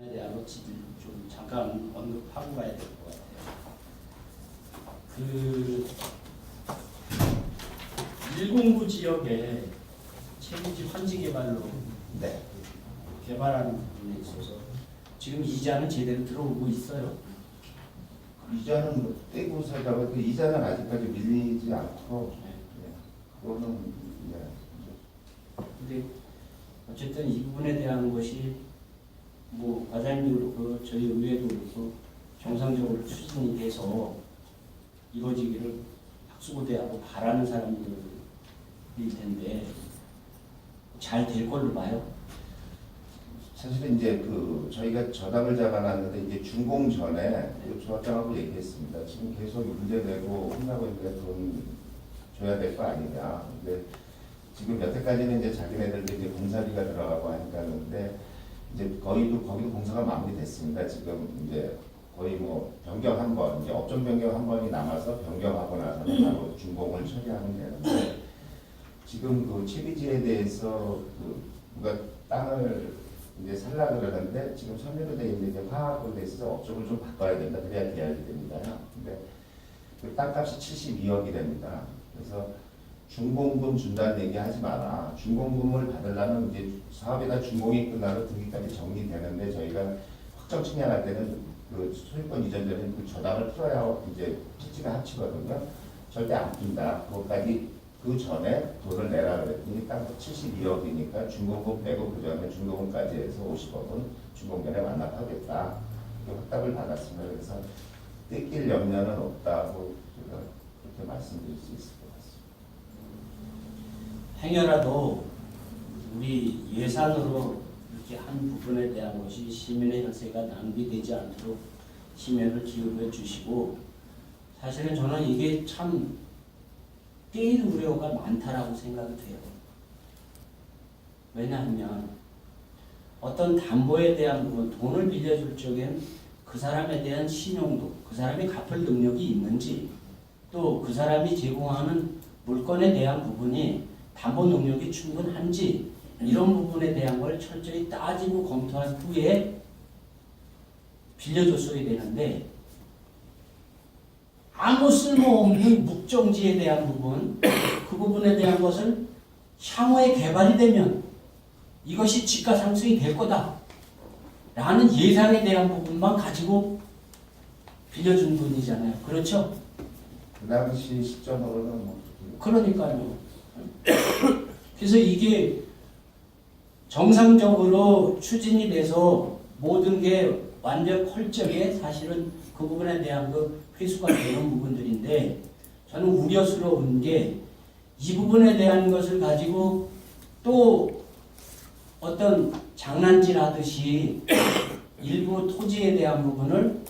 대한 것들을 좀 잠깐 언급하고 가야 될 것 같아요. 그 109 지역에 최고지 환지 개발로 개발하는 부분에 있어서 지금 이자는 제대로 들어오고 있어요. 이자는 뭐 떼고 살다가 그 이자는 아직까지 밀리지 않고 그거는 근데 어쨌든 이 부분에 대한 것이 뭐 과장님도 그렇고 저희 의회도 그렇고 정상적으로 추진이 돼서 이루어지기를 학수고대하고 바라는 사람들일 텐데 잘 될 걸로 봐요. 사실은 이제 그 저희가 저당을 잡아놨는데 이제 준공 전에 그 조합장하고 얘기했습니다. 지금 계속 문제되고 혼나고 있는데 돈 줘야 될 거 아니냐. 근데 지금 여태까지는 이제 자기네들도 이제 공사비가 들어가고 하니까 하는데 이제 거기도 공사가 마무리됐습니다. 지금 이제 거의 뭐 변경 한 번, 이제 업종 변경 한 번이 남아서 변경하고 나서는 바로 준공을 처리하면 되는데 지금 그 채비지에 대해서 그 누가 땅을 이제 살라 그러는데 지금 선례로 돼 있는 이제 화학으로 돼 있어서 업종을 좀 바꿔야 된다. 그래야 계약이 됩니다. 근데 그 땅값이 72억이 됩니다. 그래서 준공금 준다는 얘기 하지 마라. 준공금을 받으려면 이제 사업에다 준공이 끝나면 등기까지 정리되는데 저희가 확정 측량할 때는 그 소유권 이전 전에 그 저당을 풀어야 이제 피지가 합치거든요. 절대 안 푼다. 그것까지 그 전에 돈을 내라 그랬더니 땅값 72억이니까 준공금 빼고 그 전에 준공금까지 해서 50억은 준공 전에 완납하겠다. 이렇게 확답을 받았습니다. 그래서 떼낄 염려는 없다고 제가 그렇게 말씀드릴 수 있을 것 같습니다. 행여라도 우리 예산으로 이렇게 한 부분에 대한 것이 시민의 혈세가 낭비되지 않도록 심혈을 기울여 주시고, 사실은 저는 이게 참 떼일 우려가 많다라고 생각이 돼요. 왜냐하면 어떤 담보에 대한 부분, 돈을 빌려줄 적엔 그 사람에 대한 신용도, 그 사람이 갚을 능력이 있는지, 또 그 사람이 제공하는 물건에 대한 부분이 담보 능력이 충분한지, 이런 부분에 대한 걸 철저히 따지고 검토한 후에 빌려줬어야 되는데, 아무 쓸모없는 묵정지에 대한 부분, 그 부분에 대한 것을 향후에 개발이 되면 이것이 지가 상승이 될 거다 라는 예상에 대한 부분만 가지고 빌려준 분이잖아요. 그렇죠? 그 당시 시점으로는 뭐 그러니까요. 그래서 이게 정상적으로 추진이 돼서 모든 게 완전 컬적에 사실은 그 부분에 대한 그 회수가 되는 부분들인데, 저는 우려스러운 게 이 부분에 대한 것을 가지고 또 어떤 장난질 하듯이 일부 토지에 대한 부분을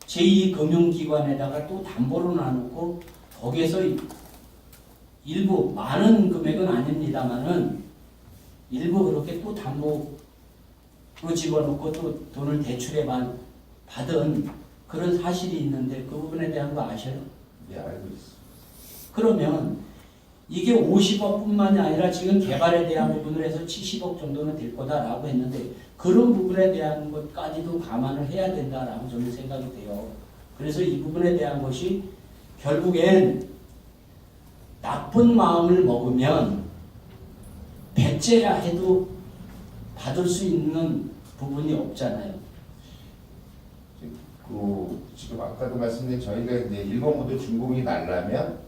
제2금융기관에다가 또 담보로 나누고 거기에서 일부 많은 금액은 아닙니다만은 일부 그렇게 또 담보로 집어넣고 또 돈을 대출에 받은 그런 사실이 있는데 그 부분에 대한 거 아셔요? 예, 알고 있습니다. 그러면 이게 50억뿐만이 아니라 지금 개발에 대한 부분을 해서 70억 정도는 될 거다라고 했는데 그런 부분에 대한 것까지도 감안을 해야 된다라고 저는 생각이 돼요. 그래서 이 부분에 대한 것이 결국엔 나쁜 마음을 먹으면 배째라 해도 받을 수 있는 부분이 없잖아요. 지금 아까도 말씀드린 저희가 이제 일본부도 준공이 나려면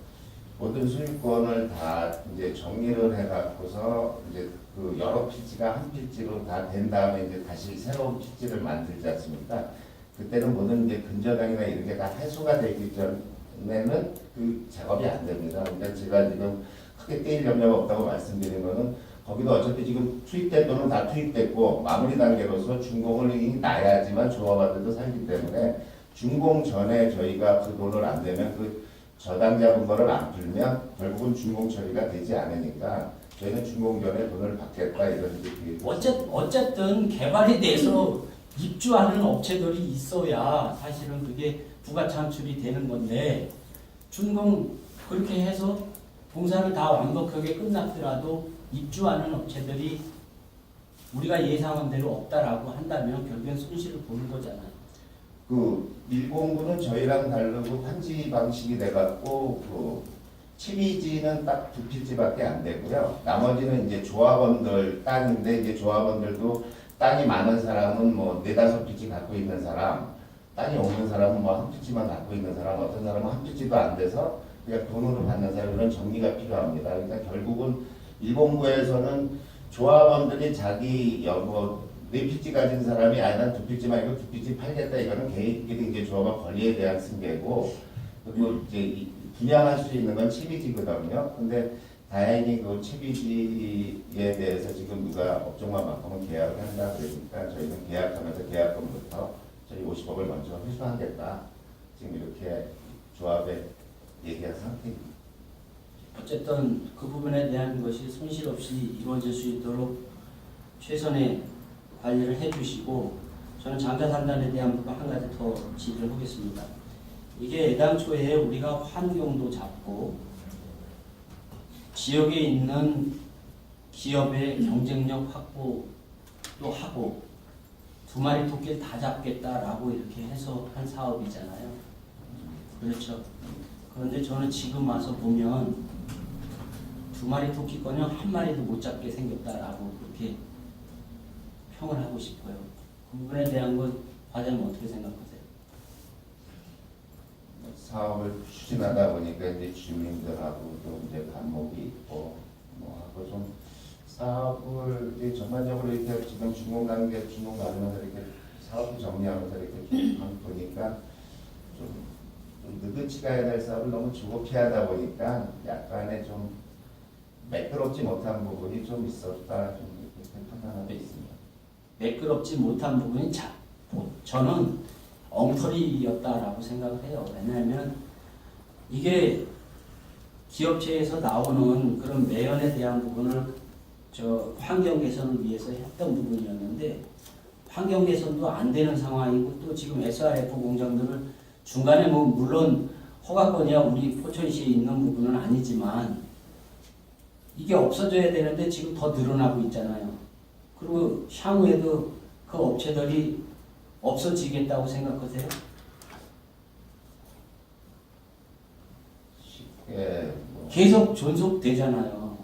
모든 소유권을 다 이제 정리를 해갖고서 이제 그 여러 필지가 한 필지로 다 된 다음에 이제 다시 새로운 필지를 만들지 않습니까? 그때는 모든 이제 근저당이나 이런 게 다 해소가 되기 전에는 그 작업이 안 됩니다. 그러니까 제가 지금 크게 떼일 염려가 없다고 말씀드린 거는 거기도 어차피 지금 투입된 돈은 다 투입됐고 마무리 단계로서 준공을 나야지만 조합원들도 살기 때문에 준공 전에 저희가 그 돈을 안 되면 그 저당 잡은 거를 안 풀면 결국은 준공 처리가 되지 않으니까 저희는 준공 전에 돈을 받겠다 이런 얘기. 어쨌든 개발에 대해서 입주하는 업체들이 있어야 사실은 그게 부가 창출이 되는 건데, 준공 그렇게 해서 공사를 다 완벽하게 끝났더라도 입주하는 업체들이 우리가 예상한 대로 없다라고 한다면 결국엔 손실을 보는 거잖아요. 그 밀공구는 저희랑 다르고 판지 방식이 돼갖고 그 취미지는 딱 2필지밖에 안 되고요. 나머지는 이제 조합원들 땅인데 이제 조합원들도 땅이 많은 사람은 뭐 4-5필지 갖고 있는 사람, 땅이 없는 사람은 뭐 한 필지만 갖고 있는 사람, 어떤 사람은 한 필지도 안 돼서 그냥 돈으로 받는 사람 이런 정리가 필요합니다. 그러니까 결국은 밀공구에서는 조합원들이 자기 뭐 4필지 가진 사람이 아니 난 2필지 말고 2필지 팔겠다 이거는 개인끼리 이제 조합원 권리에 대한 승계고 그리고 이제 분양할 수 있는 건 채비지거든요. 근데 다행히 그 채비지에 대해서 지금 누가 업종만 바꾸면 계약을 한다 그러니까 저희는 계약하면서 계약금부터 저희 50억을 먼저 회수하겠다. 지금 이렇게 조합에 얘기한 상태입니다. 어쨌든 그 부분에 대한 것이 손실 없이 이루어질 수 있도록 최선의 관리를 해주시고 저는 장자산단에 대한 부분 한 가지 더 지적을 하겠습니다. 이게 애당초에 우리가 환경도 잡고 지역에 있는 기업의 경쟁력 확보도 하고 2마리 토끼를 다 잡겠다라고 이렇게 해서 한 사업이잖아요. 그렇죠. 그런데 저는 지금 와서 보면 2마리 토끼거는 1마리도 못 잡게 생겼다라고 그렇게 평을 하고 싶어요. 그 부분에 대한 건 과장님 어떻게 생각하세요? 사업을 추진하다 보니까 이제 주민들하고도 이제 반목이 있고 뭐 하고 좀 사업을 이제 전반적으로 이렇게 지금 준공 단계 준공 가면서 이렇게 사업을 정리하면서 이렇게 쭉 보니까 좀 느긋이 가야 될 사업을 너무 조급히 하다 보니까 약간의 좀 매끄럽지 못한 부분이 좀 있었다 좀 이렇게 판단하고 있습니다. 매끄럽지 못한 부분이 저는 엉터리였다라고 생각을 해요. 왜냐하면 이게 기업체에서 나오는 그런 매연에 대한 부분을 환경 개선을 위해서 했던 부분이었는데 환경 개선도 안 되는 상황이고 또 지금 SRF 공장들을 중간에 뭐 물론 허가권이야 우리 포천시에 있는 부분은 아니지만 이게 없어져야 되는데 지금 더 늘어나고 있잖아요. 그리고 향후에도 그 업체들이 없어지겠다고 생각하세요? 계속 존속되잖아요.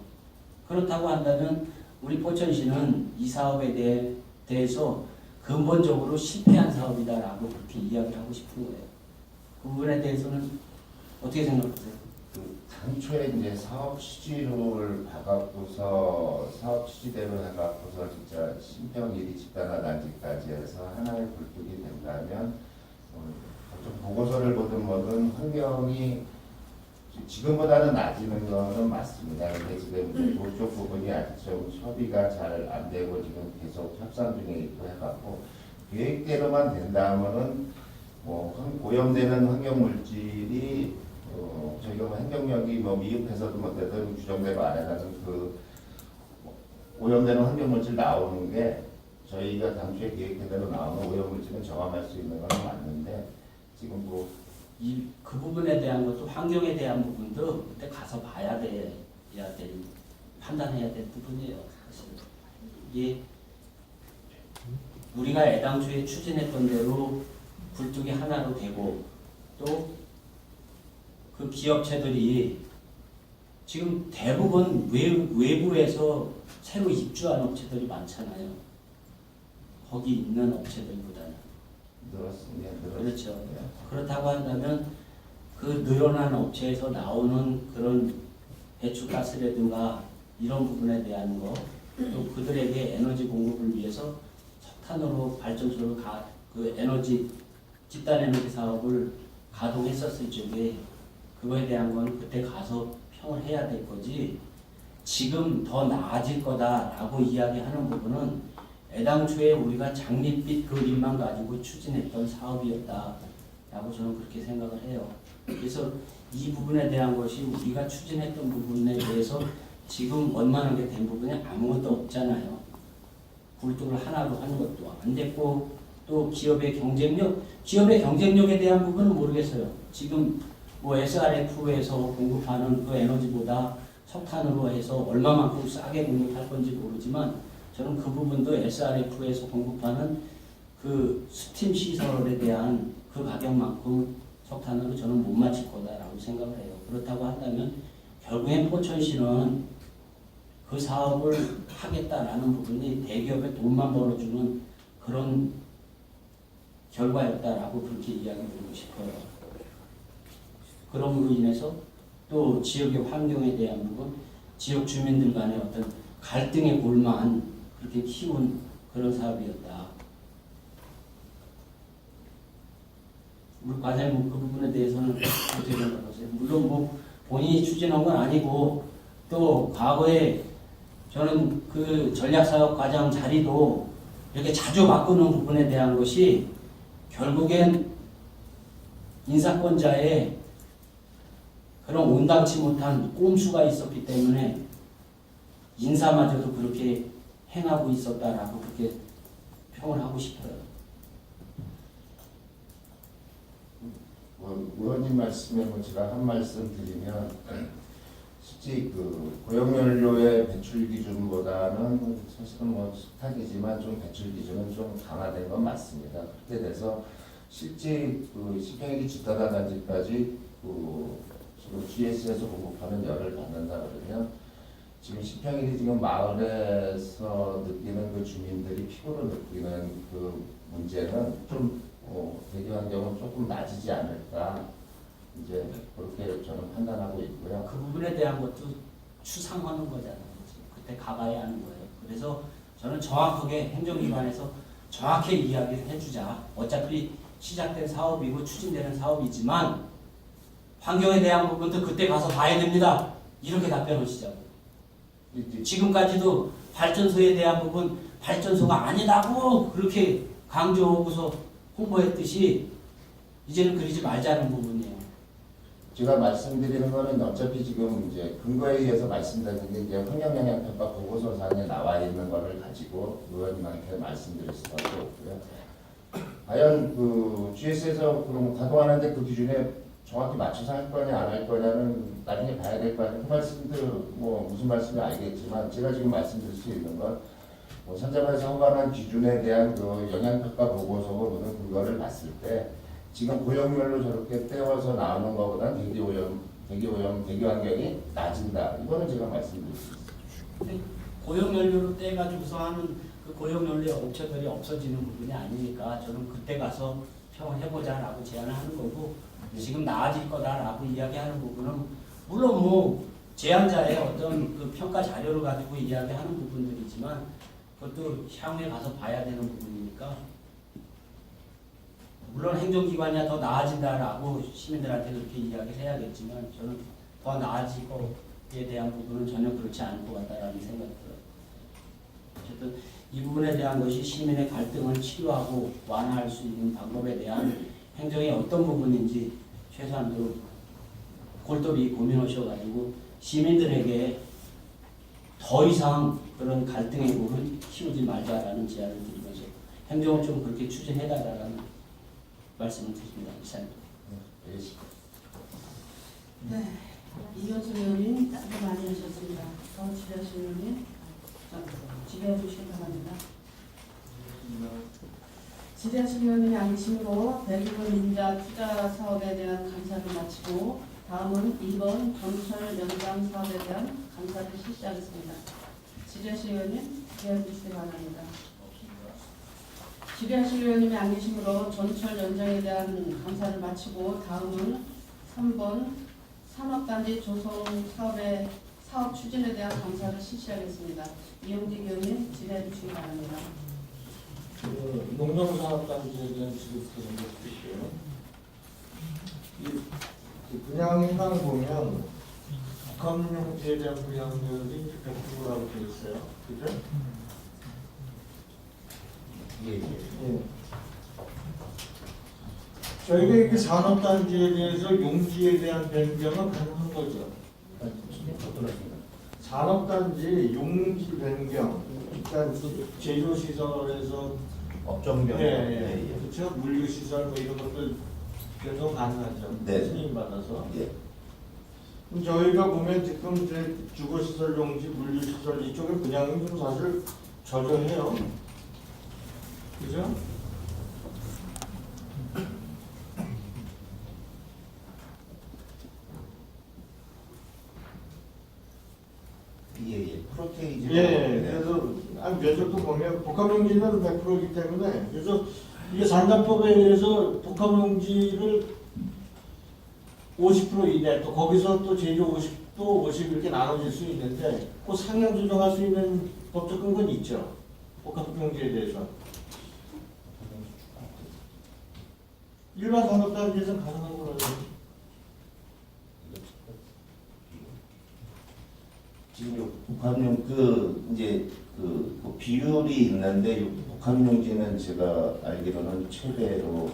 그렇다고 한다면 우리 포천시는 이 사업에 대해서 근본적으로 실패한 사업이다라고 그렇게 이야기를 하고 싶은 거예요. 그 부분에 대해서는 어떻게 생각하세요? 당초에 이제 사업 취지를 봐갖고서 사업 취지대로 해갖고서 진짜 신평일이 집단화 단지까지 해서 하나의 굴뚝이 된다면 좀 보고서를 보든 뭐든 환경이 지금보다는 낮아지는 거는 맞습니다. 근데 지금 이제 도쪽 부분이 아직 좀 협의가 잘 안 되고 지금 계속 협상 중에 있고 해갖고 계획대로만 된다면은 뭐 오염되는 환경 물질이 저희가 뭐 행정력이 뭐 미흡해서도 뭐되든 규정대로 안 해가지고 그 오염되는 환경물질 나오는 게 저희가 당초에 계획한 대로 나오는 오염물질은 정함할 수 있는 건 맞는데 지금 뭐 그 부분에 대한 것도 환경에 대한 부분도 그때 가서 판단해야 될 부분이에요. 사실 이게 우리가 애당초에 추진했던 대로 굴뚝이 하나로 되고 또 그 기업체들이 지금 대부분 외부에서 새로 입주한 업체들이 많잖아요. 거기 있는 업체들보다는. 늘었습니다. 그렇죠. 그렇다고 한다면 그 늘어난 업체에서 나오는 그런 배출가스라든가 이런 부분에 대한 거, 또 그들에게 에너지 공급을 위해서 석탄으로 발전소를 그 에너지 집단 에너지 사업을 가동했었을 적에 그거에 대한 건 그때 가서 평을 해야 될 거지 지금 더 나아질 거다라고 이야기하는 부분은 애당초에 우리가 장밋빛 그림만 가지고 추진했던 사업이었다라고 저는 그렇게 생각을 해요. 그래서 이 부분에 대한 것이 우리가 추진했던 부분에 대해서 지금 원만하게 된 부분이 아무것도 없잖아요. 굴뚝을 하나로 하는 것도 안 됐고 또 기업의 경쟁력에 대한 부분은 모르겠어요. 지금 뭐 SRF에서 공급하는 그 에너지보다 석탄으로 해서 얼마만큼 싸게 공급할 건지 모르지만 저는 그 부분도 SRF에서 공급하는 그 스팀 시설에 대한 그 가격만큼 석탄으로 저는 못 맞출 거다라고 생각을 해요. 그렇다고 한다면 결국엔 포천시는 그 사업을 하겠다라는 부분이 대기업에 돈만 벌어주는 그런 결과였다라고 그렇게 이야기드리고 싶어요. 그럼으로 인해서 또 지역의 환경에 대한 부분, 지역 주민들 간의 어떤 갈등의 골만 그렇게 키운 그런 사업이었다. 우리 과장님 그 부분에 대해서는 어떻게 생각하세요? 물론 뭐 본인이 추진한 건 아니고 또 과거에 저는 그 전략사업과장 자리도 이렇게 자주 바꾸는 부분에 대한 것이 결국엔 인사권자의 그런 온당치 못한 꼼수가 있었기 때문에 인사마저도 그렇게 행하고 있었다라고 그렇게 평을 하고 싶어요. 의원님 말씀에 뭐 제가 한 말씀 드리면 실제 그 고용연료의 배출 기준보다는 사실은 뭐 석탄이지만 좀 배출 기준은 좀 강화된 건 맞습니다. 그렇게 돼서 실제 그 시평일이 집단화 단지까지 그 지금 GS에서 공급하는 열을 받는다 그러면 지금 시평일이 지금 마을에서 느끼는 그 주민들이 피부로 느끼는 그 문제는 좀 대기 환경은 조금 낮아지지 않을까 이제 그렇게 저는 판단하고 있고요. 그 부분에 대한 것도 추상하는 거잖아요. 그때 가봐야 하는 거예요. 그래서 저는 정확하게 행정기관에서 정확히 이야기를 해주자. 어차피 시작된 사업이고 추진되는 사업이지만 환경에 대한 부분도 그때 가서 봐야 됩니다. 이렇게 답변하시자고. 지금까지도 발전소에 대한 부분 발전소가 아니다고 그렇게 강조하고서 홍보했듯이 이제는 그러지 말자는 부분이에요. 제가 말씀드리는 거는 어차피 지금 이제 근거에 의해서 말씀드리는 게 이제 환경영향평가 보고서상에 나와 있는 거를 가지고 의원님한테 말씀드릴 수밖에 없고요. 과연 그 GS에서 그럼 가동하는데 그 기준에 정확히 맞춰서 할 거냐 안 할 거냐는 나중에 봐야 될 거 아니에요. 그 말씀들 뭐 무슨 말씀인지 알겠지만 제가 지금 말씀드릴 수 있는 건 뭐 산자부에서 허가한 기준에 대한 그 영향평가 보고서고 모든 근거를 봤을 때 지금 고용별로 저렇게 떼어서 나오는 것보다는 대기 환경이 낮은다. 이거는 제가 말씀드릴 수 있습니다. 고용연료로 떼가지고서 하는 그 고용연료 업체들이 없어지는 부분이 아니니까 저는 그때 가서 평해보자라고 제안을 하는 거고 지금 나아질 거다라고 이야기하는 부분은 물론 뭐 제안자의 어떤 그 평가 자료를 가지고 이야기하는 부분들이지만 그것도 향후에 가서 봐야 되는 부분이니까 물론 행정기관이 더 나아진다라고 시민들한테 그렇게 이야기를 해야겠지만 저는 더 나아질 거에 대한 부분은 전혀 그렇지 않을 것 같다라는 생각이 들어요. 어쨌든 이 부분에 대한 것이 시민의 갈등을 치료하고 완화할 수 있는 방법에 대한 행정의 어떤 부분인지 최소한도 골똘히 고민하셔가지고 시민들에게 더 이상 그런 갈등의 부분을 키우지 말자라는 제안을 드리면서 행정을 좀 그렇게 추진해달라는 말씀을 드립니다. 이사님. 네, 이현수 의원님 따뜻 많이 하셨습니다. 지배하신 의원님 지배해 주시기 바랍니다. 지배하신 의원님이 아니심으로 대규모 인자 투자 사업에 대한 감사를 마치고 다음은 2번 전철 연장 사업에 대한 감사를 실시하겠습니다. 지배하신 의원님 지배해 주시기 바랍니다. 지배하실 의원님이 안 계시므로 전철 연장에 대한 감사를 마치고 다음은 3번 산업단지 조성 사업의 사업 추진에 대한 감사를 실시하겠습니다. 이용직 의원님 지배해 주시기 바랍니다. 농정산업단지에 대한 지급부터 먼저 드릴게요. 분양을 보면 북한 형태에 대한 분양률이 100%라고 되어 있어요. 그죠? 예. 저희가 이렇게 산업단지에 대해서 용지에 대한 변경은 가능한 거죠. 산업단지 용지 변경, 일단 제조시설에서 업종 변경. 그렇죠. 물류시설 뭐 이런 것들 변경 가능하죠. 네. 승인 받아서. 예. 그럼 저희가 보면 지금 주거시설 용지, 물류시설 이쪽에 분양이 좀 사실 저조해요. 그죠? 예. 프로테이즈. 예, 그래서 면접도 보면 복합용지는 100%이기 때문에 그래서 이게 산단법에 의해서 복합용지를 50% 이내 또 거기서 또 제조 50도 50 이렇게 나눠질 수 있는데 그 상향 조정할 수 있는 법적 근거는 있죠. 복합용지에 대해서 일반 산업단지에서 가능한 거라요. 지금 요 복합용 이제 그 비율이 있는데 요 복합용지는 제가 알기로는 최대로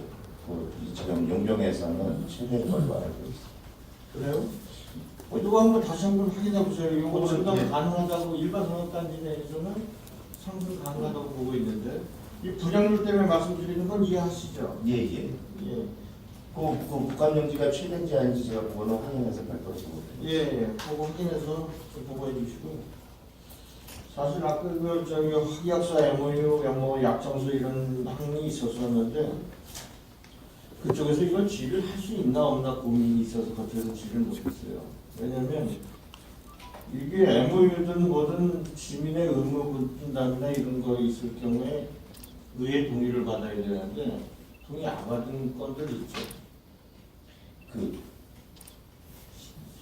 지금 용병에서는 최대인 걸로 알고 있어요. 그래요? 이거 한번 다시 한번 확인해 보세요. 이거 증강 예. 가능하다고 일반 산업단지 내에서는 상승 가능하다고 보고 있는데 이 분양률 때문에 말씀드리는 건 이해하시죠? 예. 예. 그 복합용지가 최대인지 아닌지 제가 그거는 확인해서 별도로 보고. 예, 그거 확인해서 좀 보고해 주시고 사실 아까 그 저기 확약서 MOU, 뭐 약정서 이런 항이 있었었는데 그쪽에서 이걸 질의를 할 수 있나 없나 고민이 있어서 거쳐서 질의를 못했어요. 왜냐면 이게 MOU든 뭐든 시민의 의무 분담이나 이런 거 있을 경우에 의회 동의를 받아야 되는데 동의 안 받은 건들 있죠. 그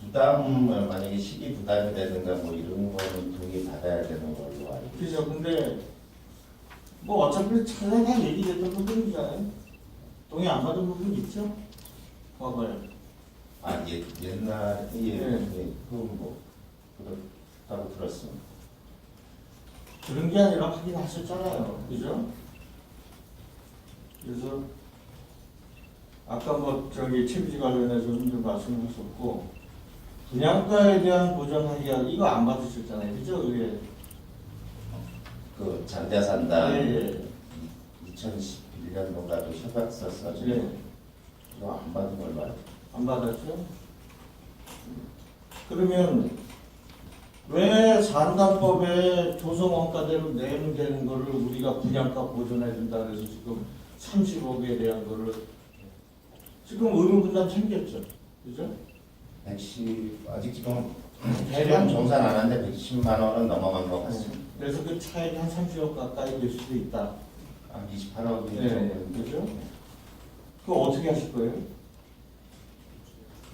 부담 만약에 시기 부담이 되든가 뭐 이런 거는 동의 받아야 되는 걸로 알고 있어요. 그죠. 근데 뭐 어차피 차례가 얘기됐던 부분이잖아요. 동의 안 받은 부분 있죠? 과거에. 옛날에 네. 그뭐 그렇다고 들었습니다. 그런 게 아니라 확인하셨잖아요. 그죠? 그래서 아까 뭐 저기 채비지 관련해서는 좀 말씀하셨고 분양가에 대한 보전하기가 이거 안 받으셨잖아요. 그죠? 의회. 그 장대산단 예, 2011년도가도 협약서 써주고 예. 그거 안 받은 걸로 알고. 안 받았죠? 그러면 왜 산단법에 조성원가대로 내면 되는 거를 우리가 분양가 보존해 준다 그래서 지금 30억에 대한 거를 지금 의무 분담 챙겼죠? 그죠? 110 아직 지금 대량 정산 안 하는데 110만 원은 넘어간 것 같습니다. 그래서 그 차액이 한 30억 가까이 될 수도 있다. 한 28억이 네, 정도. 그죠? 그거 어떻게 하실 거예요?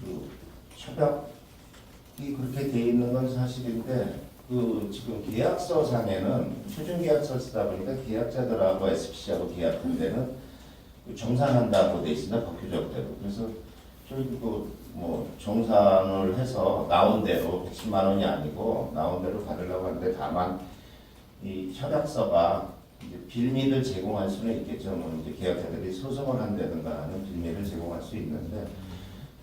그 협약이 그렇게 돼 있는 건 사실인데 그 지금 계약서 상에는 최종 계약서 쓰다 보니까 계약자들하고 SPC하고 계약한 데는 그 정산한다고 돼 있습니다. 법규적대로. 그래서 저희도 뭐 정산을 해서 나온 대로 110만 원이 아니고 나온 대로 받으려고 하는데 다만 이 협약서가 이제 빌미를 제공할 수는 있겠죠. 뭐 이제 계약자들이 소송을 한다든가 하는 빌미를 제공할 수 있는데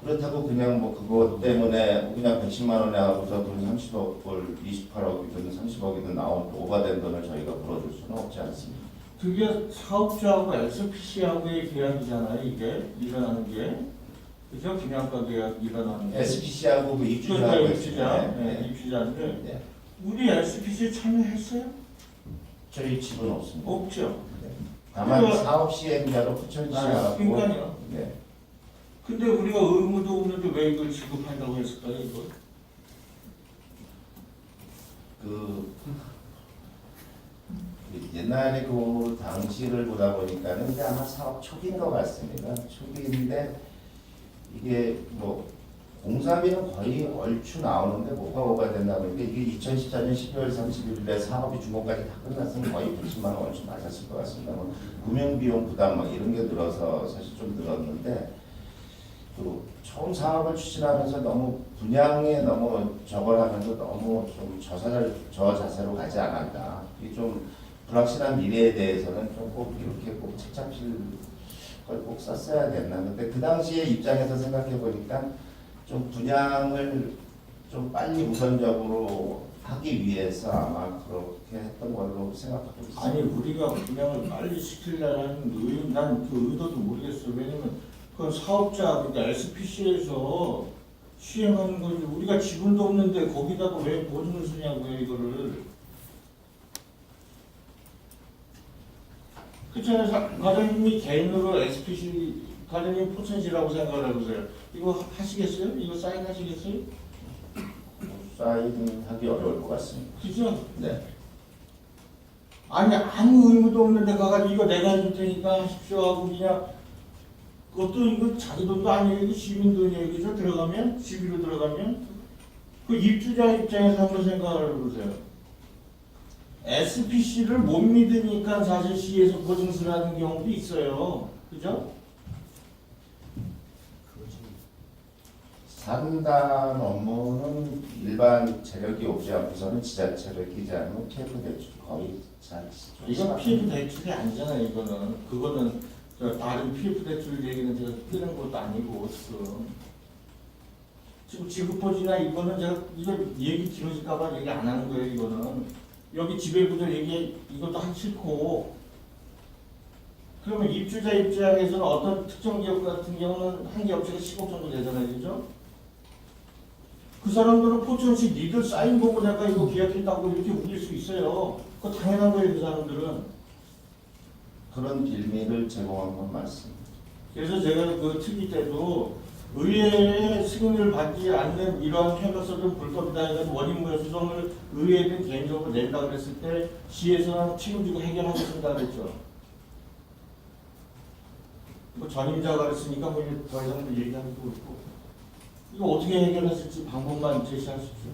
그렇다고 그냥 뭐 그것 때문에 그냥 110만 원에 하고서 돈 30억을 28억이든 30억이든 나온 오버된 돈을 저희가 물어줄 수는 없지 않습니다. 그게 사업자하고 SPC하고의 계약이잖아요. 이게 일어나는 게. 그죠? 분양가 계약 일어나는 게. SPC하고 그 입주자하고 그러니까 입주자. 있습니다. 네, 입주자인데 네. 우리 SPC 참여했어요? 저희 집은 없습니다. 없죠. 네. 다만 그거- 사업 시행자로 부천시하고 그러니까요. 네. 근데 우리가 의무도 없는데 왜 이걸 지급한다고 했을까요, 이걸? 그 옛날에 그 당시를 보다 보니까는 이제 아마 사업 초기인 것 같습니다. 초기인데 이게 뭐 공사비는 거의 얼추 나오는데 뭐가 오버된다 보니까 이게 2014년 12월 31일에 사업이 준공까지 다 끝났으면 거의 110만 원 얼추 맞았을 것 같습니다. 뭐 금융비용 부담 막 이런 게 늘어서 사실 좀 늘었는데 또 처음 사업을 추진하면서 너무 분양에 너무 저걸 하면서 너무 좀 저자세로 가지 않았나. 이게 좀 불확실한 미래에 대해서는 좀 꼭 이렇게 꼭 책 잡힐 걸 꼭 썼어야 됐나. 근데 그 당시에 입장에서 생각해 보니까 좀 분양을 좀 빨리 우선적으로 하기 위해서 아마 그렇게 했던 걸로 생각하고 있습니다. 아니 우리가 분양을 빨리 시키려는 난 그 의도도 모르겠어요. 왜냐면 그건 사업자 그러니까 SPC에서 시행하는 거지. 우리가 지분도 없는데 거기다가 왜 보증을 쓰냐고요 이거를. 그렇잖아요. 과장님이 개인으로 SPC 과장님 포천시라고 생각을 해보세요. 이거 하시겠어요? 이거 사인하시겠어요? 사인하기 어려울 것 같습니다. 그죠? 네. 아니 아무 의무도 없는데 가가지고 이거 내가 해줄 테니까 하십시오 하고 그냥 그것도 이거 자기 돈도 아니에요. 이거 시민 돈이에요. 그죠? 들어가면 시비로 들어가면 그 입주자 입장에서 한번 생각을 해보세요. SPC를 못 믿으니까 사실 시에서 보증서를 하는 경우도 있어요. 그죠? 상담 업무는 일반 재력이 오지 않고서는 지자체를 끼지 않으면 PF 대출 거의 잘 이건 PF 대출이 아니잖아요. 이거는 그거는 저 다른 PF 대출 얘기는 제가 뜨는 것도 아니고 지금 지급보지나 이거는 제가 이거 얘기 길어질까봐 얘기 안 하는 거예요. 이거는 여기 지배구조 얘기 이것도 하기 싫고 그러면 입주자 입장에서는 어떤 특정 지역 같은 경우는 한 개 업체가 10억 정도 되잖아요. 그죠? 그 사람들은 포천시 니들 사인 보고 내가 이거 계약했다고 이렇게 우길 수 있어요. 그거 당연한 거예요. 그 사람들은. 그런 빌미를 제공한 건 맞습니다. 그래서 제가 그 특위 때도 의회의 승인을 받지 않는 이러한 해결서는 불법이다 해서 원인무효 소송을 의회는 개인적으로 낸다 그랬을 때 시에서는 책임지고 해결하겠습니다 그랬죠. 뭐 전임자가 그랬으니까 뭐 더 이상 얘기하기도 그렇고 이거 어떻게 해결하실지 방법만 제시하십시오.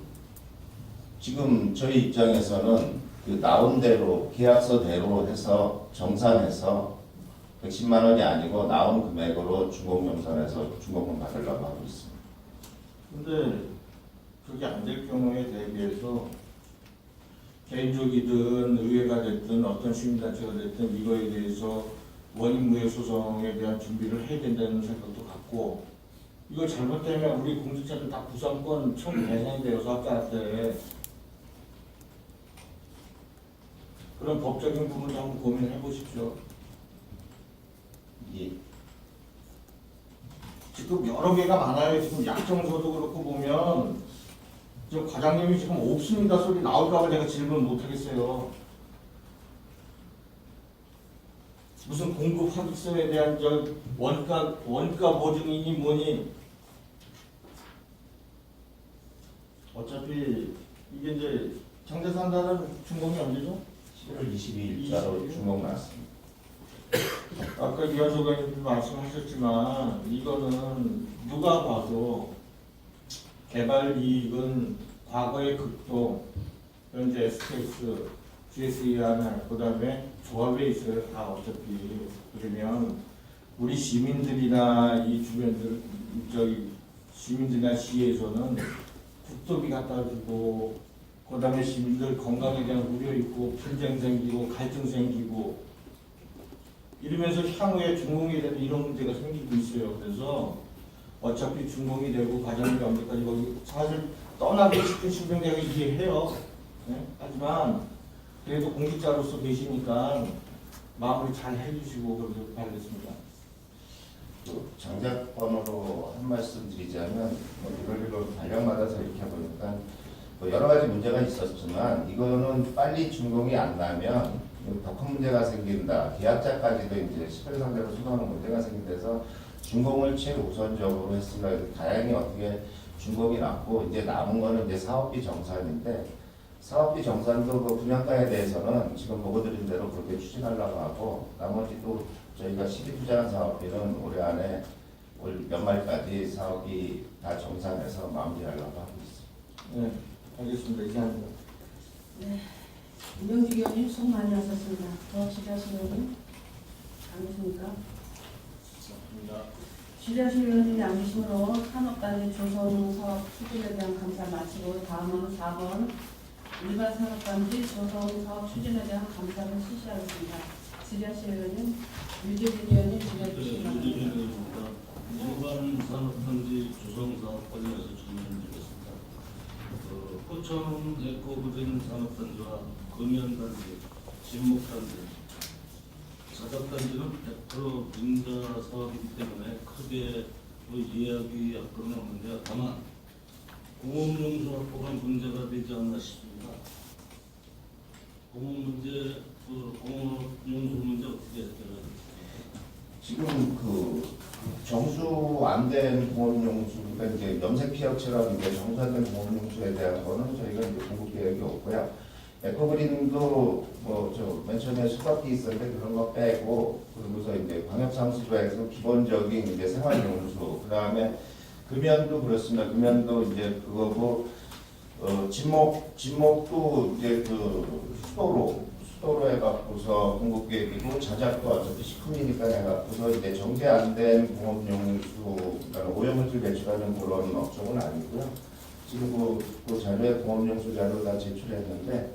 지금 저희 입장에서는 그 나온 대로 계약서대로 해서 정산해서 110만 원이 아니고 나온 금액으로 준공정산해서 준공금 받으려고 하고 있습니다. 근데 그게 안 될 경우에 대비해서 개인적이든 의회가 됐든 어떤 시민단체가 됐든 이거에 대해서 원인무효 소송에 대한 준비를 해야 된다는 생각도 갖고 이거 잘못되면 우리 공직자들 다 부상권 처음 대상이 되어서 학자한테 그런 법적인 부분도 한번 고민해 보십시오. 예. 지금 여러 개가 많아요. 지금 약정서도 그렇고 보면 지금 과장님이 지금 없습니다 소리 나올까봐 제가 질문 못 하겠어요. 무슨 공급 확익서에 대한 저 원가 보증이니 뭐니 어차피 이게 이제 장대산다는 준공이 언제죠? 11월 22일자로 준공 났습니다. 아까 이한석 의원님 말씀하셨지만 이거는 누가 봐도 개발 이익은 과거의 극도 현재 SKS, GSE하나 그다음에 조합에 있어요. 다 어차피 그러면 우리 시민들이나 이 주변들 저기 시민들이나 시에서는 국도비 갖다 주고 그다음에 시민들 건강에 대한 우려 있고 분쟁 생기고 갈등 생기고 이러면서 향후에 준공이 되는 이런 문제가 생기고 있어요. 그래서 어차피 준공이 되고 과정이 언제까지 거기 사실 떠나고 싶은 심정 내가 이해해요. 네? 하지만 그래도 공직자로서 계시니까 마무리 잘 해주시고 그렇게 바라겠습니다. 또 장작번호로 한 말씀 드리자면 뭐 이걸 발령받아서 이렇게 보니까 뭐 여러 가지 문제가 있었지만 이거는 빨리 준공이 안 나면 더 큰 문제가 생긴다. 계약자까지도 이제 시설상대로 소송하는 문제가 생긴다서 준공을 최우선적으로 했습니다. 다행히 어떻게 준공이 났고 이제 남은 거는 이제 사업비 정산인데 사업비 정산도 그 분양가에 대해서는 지금 보고드린 대로 그렇게 추진하려고 하고 나머지 또 저희가 시기 투자한 사업비는 올해 안에 올 연말까지 사업이 다 정산해서 마무리하려고 하고 있습니다. 네, 알겠습니다. 이상입니다. 네. 임명직 의원님 수고 많이 하셨습니다. 더 지자실 의원님 안 계십니까? 지자실 의원님이 안 계시므로 산업단지 조성 사업 추진에 대한 감사 마치고 다음은 4번 일반 산업단지 조성 사업 추진에 대한 감사를 실시하겠습니다. 지자실 의원님 유재진 의원님 지자실 의원님 일반 산업단지 조성 사업 관련해서 질문드리겠습니다. 포천 에코그린 산업단지와 금연단지, 진목단지, 사각단지는 100% 빙자 사업이기 때문에 크게 이야기할 건 없는데 다만 공업용수 확보가 문제가 되지 않나 싶습니다. 공업 문제 그 공업용수 문제 어떻게 해결해요? 지금 그 정수 안 된 공업용수, 그러니까 이제 염색 피혁처럼 이제 정수 안 된 공업용수에 대한 거는 저희가 이제 공급 계획이 없고요. 에코그린도 뭐 저 맨 처음에 수박이 있었는데 그런 거 빼고, 그러고서 이제 광역상수도에서 기본적인 이제 생활용수, 그 다음에 금연도 그렇습니다. 금연도 이제 그거고, 진목도 이제 그 수도로 해갖고서 공급 계획이고, 자작도 어차피 식품이니까 해갖고서 이제 정제 안 된 공업용수, 그러니까 오염물질 배출하는 그런 업종은 아니고요. 지금 그 자료에 공업용수 자료 다 제출했는데,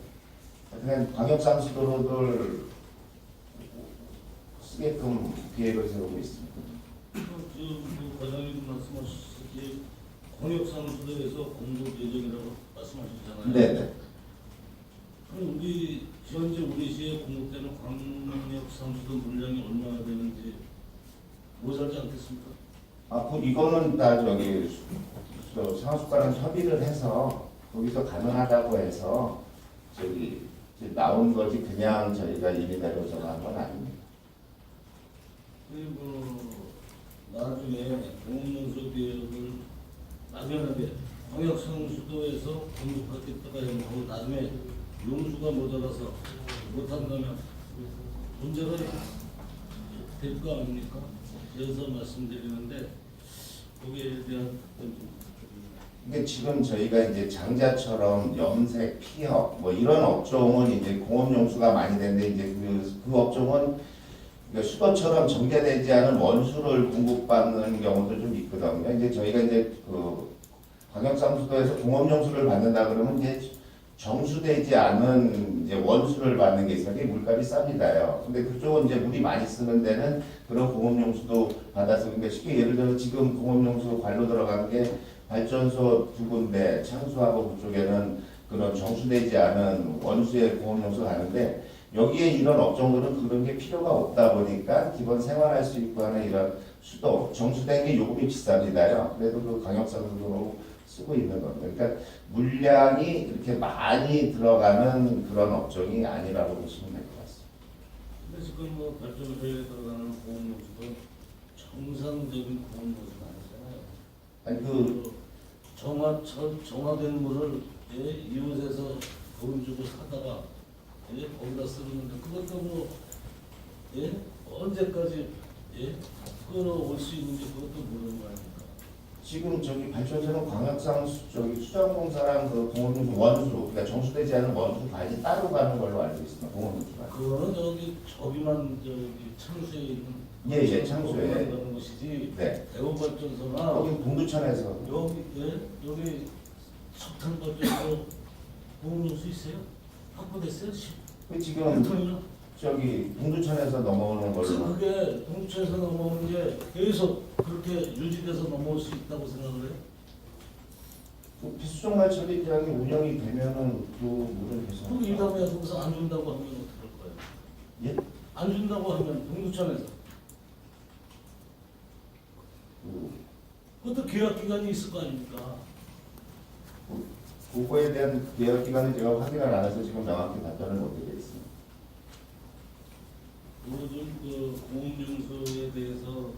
그냥 광역상수도로들 쓰게끔 계획을 세우고 있습니다. 지금 과장님 말씀하셨듯이 광역상수도에서 공급 예정이라고 말씀하셨잖아요. 네네. 그럼 현재 우리 시에 공급되는 광역상수도 물량이 얼마나 되는지 모자라지 않겠습니까? 이거는 다 상수과랑 협의를 해서 거기서 가능하다고 해서 이제 나온 거지, 그냥 저희가 임의대로 정한 건 아닙니다. 그리고 나중에 공업용수 계획을 막연하게 광역상수도에서 공급하겠다가 하고 나중에 용수가 모자라서 못한다면 문제가 될 거 아닙니까? 그래서 말씀드리는데 거기에 대한 근데 지금 저희가 이제 장자처럼 염색, 피혁 뭐 이런 업종은 이제 공업용수가 많이 되는데, 이제 그 업종은 그러니까 수도처럼 정제되지 않은 원수를 공급받는 경우도 좀 있거든요. 이제 저희가 이제 그 광역상수도에서 공업용수를 받는다 그러면 이제 정수되지 않은 이제 원수를 받는 게 있어요. 그게 물값이 쌉니다요. 근데 그쪽은 이제 물이 많이 쓰는 데는 그런 공업용수도 받아서, 그러니까 쉽게 예를 들어 지금 공업용수 관로 들어간 게 발전소 2군데, 창수하고 그쪽에는 그런 정수되지 않은 원수의 공업용수가 가는데, 여기에 이런 업종들은 그런 게 필요가 없다 보니까 기본 생활할 수 있고 하는 이런 수도, 정수된 게 요금이 비쌉니다요. 그래도 그 광역상수도로 쓰고 있는 겁니다. 그러니까 물량이 이렇게 많이 들어가는 그런 업종이 아니라고 보시면 될 것 같습니다. 근데 지금 뭐 발전소에 들어가는 공업용수도 정상적인 공업용수가 아니잖아요. 아니 정화된 물을 이웃에서 돈 주고 사다가 거기다 쓰는데 그것도 뭐 언제까지 끌어올 수 있는지 그것도 모르는 거 아닙니까? 지금 저기 발전소는 수자공사랑 그 공업용수 원수, 그러니까 정수되지 않은 원수 관리 따로 가는 걸로 알고 있습니다. 공업용수가. 그거는 저기만 창수에 있는 예, 창수에. 가는 것이지. 네. 대원발전소나 거기 동두천에서. 여기 석탄 발전소 공업용수 있어요? 확보됐어요? 지금 대통령? 저기 동두천에서 넘어오는 그래서 걸로. 그게 동천에서 넘어오는 게 계속 그렇게 유지돼서 넘어올 수 있다고 생각을 해요? 그 피수종 발전기장이 운영이 되면은 그 물을 계속. 그럼 이 다음에 거기서 안 준다고 하면 어떡할 거예요? 예? 안 준다고 하면 동두천에서 그것도 계약 기간이 있을 거 아닙니까? 그거에 대한 계약 기간을 제가 확인을 안 해서 지금 명확히 답변을 못 드리겠습니다. 요즘 그 공업용수에 대해서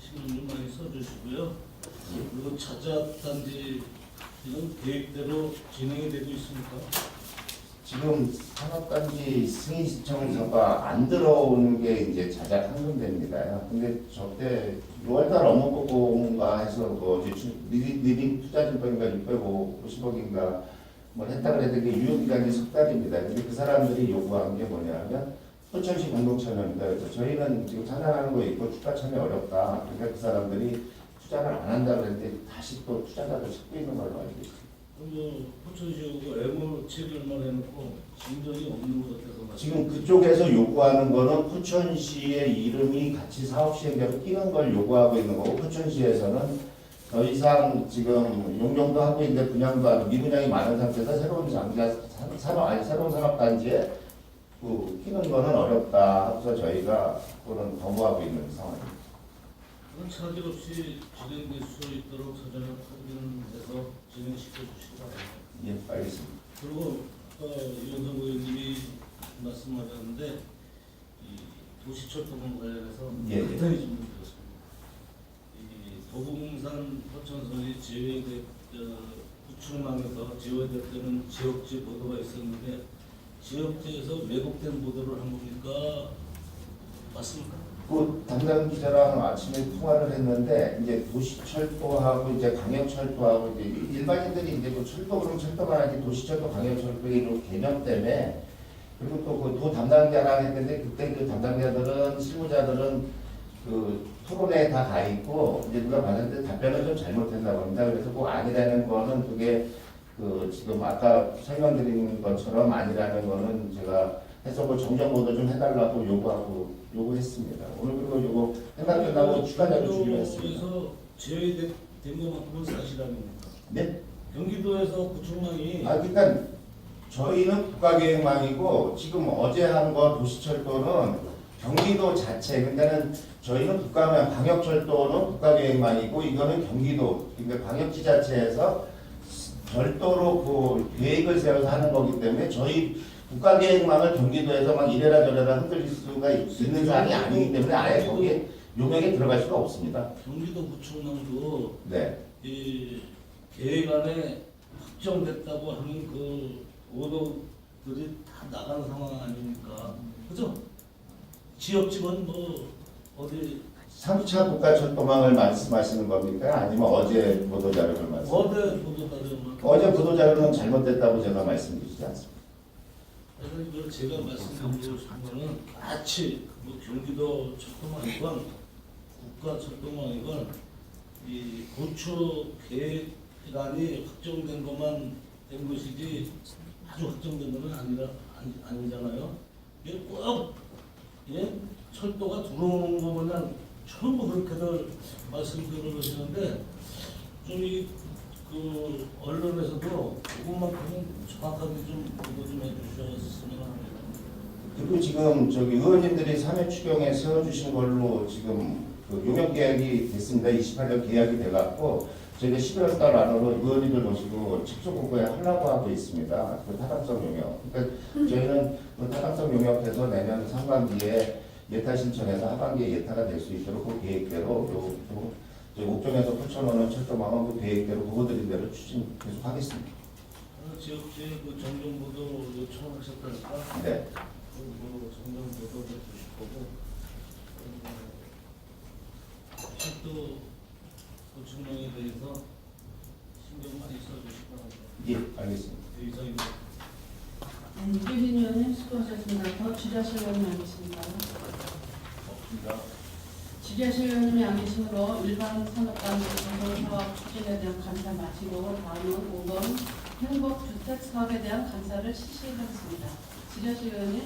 신경 좀 많이 써주시고요. 그리고 차자단지 이런 계획대로 진행이 되고 있습니까? 지금 산업단지 승인 신청서가 안 들어오는 게 이제 자작 한 군데입니다. 근데 저때 6월달 업무보고인가 해서 뭐 리딩 투자증권인가 650억인가 뭐 했다 그랬는데 그게 유효기간이 석 달입니다. 근데 그 사람들이 요구한 게 뭐냐면 포천시 공동참여입니다. 그래서 저희는 지금 참여하는 거 있고 주가 참여 어렵다. 그러니까 그 사람들이 투자를 안 한다 그랬는데 다시 또 투자자를 찾고 있는 걸로 알고 있습니다. 포천시하고 애무 체결만 해놓고 진전이 없는 것 같아서 지금 그쪽에서 요구하는 거는 포천시의 이름이 같이 사업 시행자로 끼는 걸 요구하고 있는 거고, 포천시에서는 더 이상 지금 용역도 하고 있는데 분양도 하고 미분양이 많은 상태에서 새로운 새로운 산업단지에 그 끼는 거는 어렵다 하고서 저희가 그거는 거부하고 있는 상황입니다. 그런 차질 없이 진행될 수 있도록 사전에 확인해서 진행시켜 주시기 바랍니다. 예, 알겠습니다. 그리고 이현성 의원님이 말씀하셨는데 이 도시철도망 관련해서 예, 예. 간단히 좀 드렸습니다. 이 도봉산 포천선이 구축망에서 제외됐다는 지역지 보도가 있었는데 지역지에서 왜곡된 보도를 한 겁니까? 맞습니까? 그 담당 기자랑 아침에 통화를 했는데 이제 도시철도하고 이제 강역철도하고 이제 일반인들이 이제 그 철도 그러면 철도만 하지 도시철도 강역철도의 개념 때문에 그리고 또 그 도 담당자랑 했는데 그때 그 담당자들은 실무자들은 그 토론회에 다 가 있고 이제 누가 봤는데 답변을 좀 잘못했다고 합니다. 그래서 그 아니라는 거는 그게 그 지금 아까 설명드린 것처럼 아니라는 거는 제가 해석을 정정보도 좀 해달라고 요구했습니다. 오늘 그리고 요거 해당 끝나고 추가 자료 주기로 했습니다. 경기도에서 제외된 것만큼은 사실 아닙니까? 네? 경기도에서 구축망이 아 그러니까 저희는 국가계획망이고 지금 어제 한 거 도시철도는 경기도 자체 그러니까는 저희는 국가면 광역철도는 국가계획망이고 이거는 경기도 그러니까 광역지자체에서 별도로 그 계획을 세워서 하는 거기 때문에 저희 국가계획망을 경기도에서 막 이래라 저래라 흔들릴 수가 있는 사안이 아니기 때문에 아예 거기에 용역에 들어갈 수가 없습니다. 경기도 구축망도 네. 이 계획안에 확정됐다고 하는 그 오도들이 다 나간 상황 아닙니까? 그죠? 지역집은 뭐 어디 3차 국가철도망을 말씀하시는 겁니까? 아니면 어제 보도자료를 말씀하시는 어디 보도자료만 어제 보도자료는 잘못됐다고 제가 말씀드리지 않습니다. 그래서 이걸 제가 말씀드리고 싶은 거는 마치 뭐 경기도 철도망이건 국가 철도망이건 이 구축 계획안이 확정된 것만 된 것이지 아주 확정된 것은 아니잖아요. 이게 꼭 예? 철도가 들어오는 것만 전부 그렇게들 말씀드리시는데 좀 그 언론에서도 그것만큼은 정확하게 좀 보도 좀 해주셨으면 합니다. 그리고 지금 저기 의원님들이 3회 추경에 세워주신 걸로 지금 그 용역 계약이 됐습니다. 28년 계약이 돼갖고 저희가 11월 달 안으로 의원님들 모시고 직접 공부에 하려고 하고 있습니다. 그 타당성 용역. 그러니까 저희는 그 타당성 용역해서 내년 상반기에 예타 신청해서 하반기에 예타가 될 수 있도록 그 계획대로 옥정에서 8,000원은 철도망은 그 계획대로 그거들인 대로 추진 계속 하겠습니다. 지역주의 그 정정보도 요청하셨다니까 네. 그 정정보도 해주실 거고 철도 구축망에 대해서 신경 많이 써주실 거라고 예, 알겠습니다. 이상입니다. 유진 의원님 수고하셨습니다. 더 지자실 의원님 안 계십니까? 없습니다. 지자실 의원님이 안 계시므로 일반 산업단지 조성 사업 추진에 대한 감사 마치고 다음은 5번 행복주택 사업에 대한 감사를 실시하겠습니다. 지자실 의원님,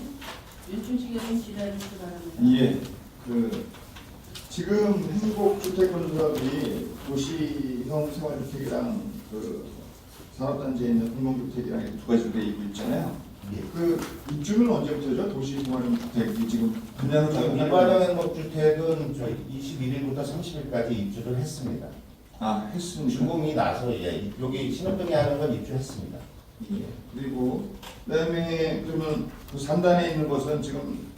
윤충식 의원님 기다려 주시기 바랍니다. 예, 지금 행복주택 건설이 도시형 생활주택이랑 그 산업단지에 있는 공동주택이랑 이렇게 두 가지로 되어 있고 있잖아요. 예. 그 입주는 언제부터죠? 도시생활 주택이 지금 분양을 저희 일반형 행복주택은 저희 21일부터 30일까지 입주를 했습니다. 했습니다. 준공이 나서 여기 신혼동에 하는 건 입주했습니다. 예. 그리고 그다음에 그러면 그 3단에 있는 것은 지금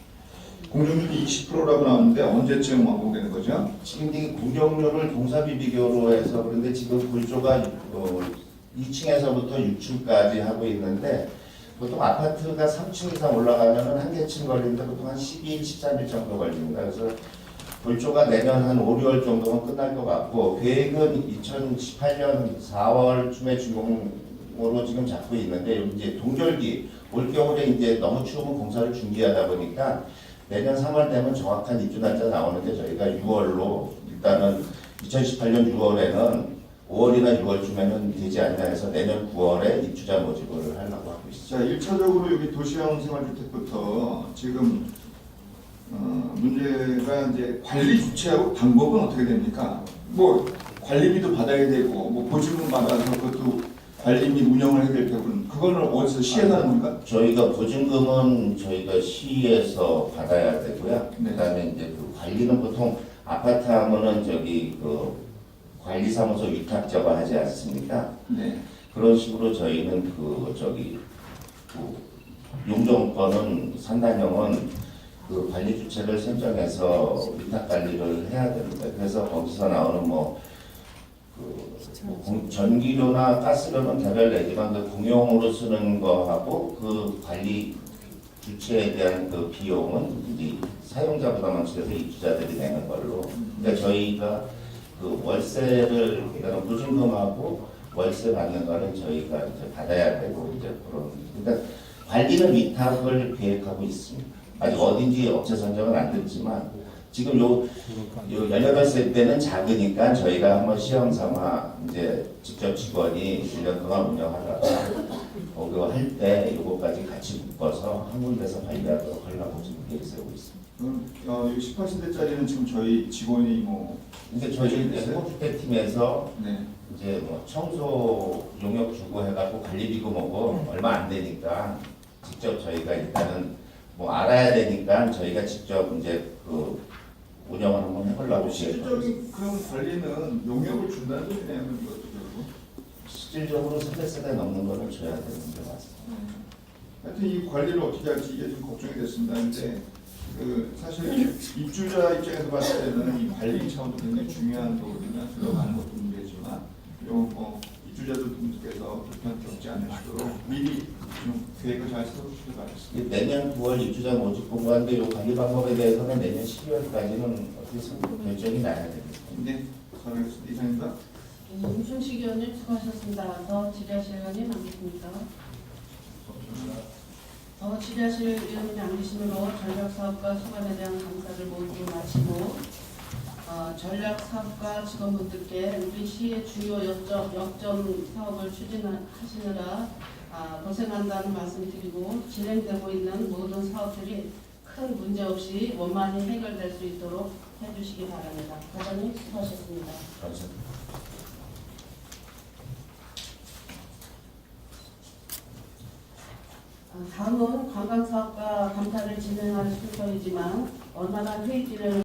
공정률이 20%라고 나오는데 언제쯤 완공되는 거죠? 지금 이 공정률을 동사비 비교로 해서 그런데 지금 골조가 2층에서부터 6층까지 하고 있는데 보통 아파트가 3층 이상 올라가면 한 개층 걸리는데 보통 한 12일, 13일 정도 걸립니다. 그래서 골조가 내년 한 5, 6월 정도면 끝날 것 같고 계획은 2018년 4월쯤에 준공으로 지금 잡고 있는데 여기 이제 동절기 올겨울에 이제 너무 추우면 공사를 중지하다 보니까 내년 3월 되면 정확한 입주 날짜 나오는데 저희가 6월로 일단은 2018년 6월에는 5월이나 6월쯤에는 되지 않나 해서 내년 9월에 입주자 모집을 하려고 하고 있습니다. 자, 1차적으로 여기 도시형 생활주택부터 지금 문제가 이제 관리 주체하고 방법은 어떻게 됩니까? 뭐 관리비도 받아야 되고 뭐 보증금 받아서 그것도 관리 및 운영을 해야 될 테고는 그거는 어디서 시에서 하는 겁니까? 저희가 보증금은 저희가 시에서 받아야 되고요. 네. 그다음에 이제 그 관리는 보통 아파트 하면은 저기 그 관리사무소 위탁자가 하지 않습니까? 네. 그런 식으로 저희는 그 저기 그 용정권은 산단형은 그 관리 주체를 선정해서 위탁 관리를 해야 됩니다. 그래서 거기서 나오는 전기료나 가스료는 개별 내지만 그 공용으로 쓰는 거하고 그 관리 주체에 대한 그 비용은 이제 사용자보다만 줄여서 입주자들이 내는 걸로. 그러니까 저희가 그 월세를 그러니까 보증금하고 월세 받는 거는 저희가 이제 받아야 되고 이제 그런. 그러니까 관리는 위탁을 계획하고 있습니다. 아직 어딘지 업체 선정은 안 됐지만 지금 요 18세 때는 작으니까 저희가 한번 시험 삼아 이제 직접 직원이 1년 동안 운영하다가 그거 할 때 요거까지 같이 묶어서 한 군데서 관리하도록 하려고 지금 계획 세우고 있습니다. 그럼 18세대짜리는 지금 저희 직원이 뭐 근데 저희 호주택팀에서 네. 이제 뭐 청소 용역 주고 해갖고 관리비고 뭐고 얼마 안 되니까 직접 저희가 일단은 뭐 알아야 되니까 저희가 직접 이제 그 운영을 한번 해보려고 실질적인 그런 관리는 용역을 준다는 소리네요. 이것도 결국. 실질적으로 300세대 넘는 거는 줘야 되는 게 맞습니다. 하여튼 이 관리를 어떻게 할지 이게 좀 걱정이 됐습니다. 근데 그 사실 입주자 입장에서 봤을 때는 이 관리 차원도 굉장히 중요한 거거든요. 들어가는 것도 문제지만 뭐 입주자들 분들께서 불편 겪지 않으시도록 미리 좀 계획을 잘 세워주시길 바라겠습니다. 내년 9월 입주자 모집 공고인데 이 관리 방법에 대해서는 내년 12월까지는 어떻게 결정이 나야 됩니다. 네, 잘하겠습니다. 이상입니다. 임순식 의원님 수고하셨습니다. 더 질의하실 의원님 안 계십니까? 더 질의하실 의원님이 안 계시므로 전략사업과 수반에 대한 감사를 모두 마치고 전략사업과 직원분들께 우리 시의 주요 역점 사업을 추진하시느라 고생한다는 말씀 드리고 진행되고 있는 모든 사업들이 큰 문제 없이 원만히 해결될 수 있도록 해주시기 바랍니다. 과장님 수고하셨습니다. 감사합니다. 다음은 관광사업과 감사를 진행할 순서이지만 얼마나 회의 진행을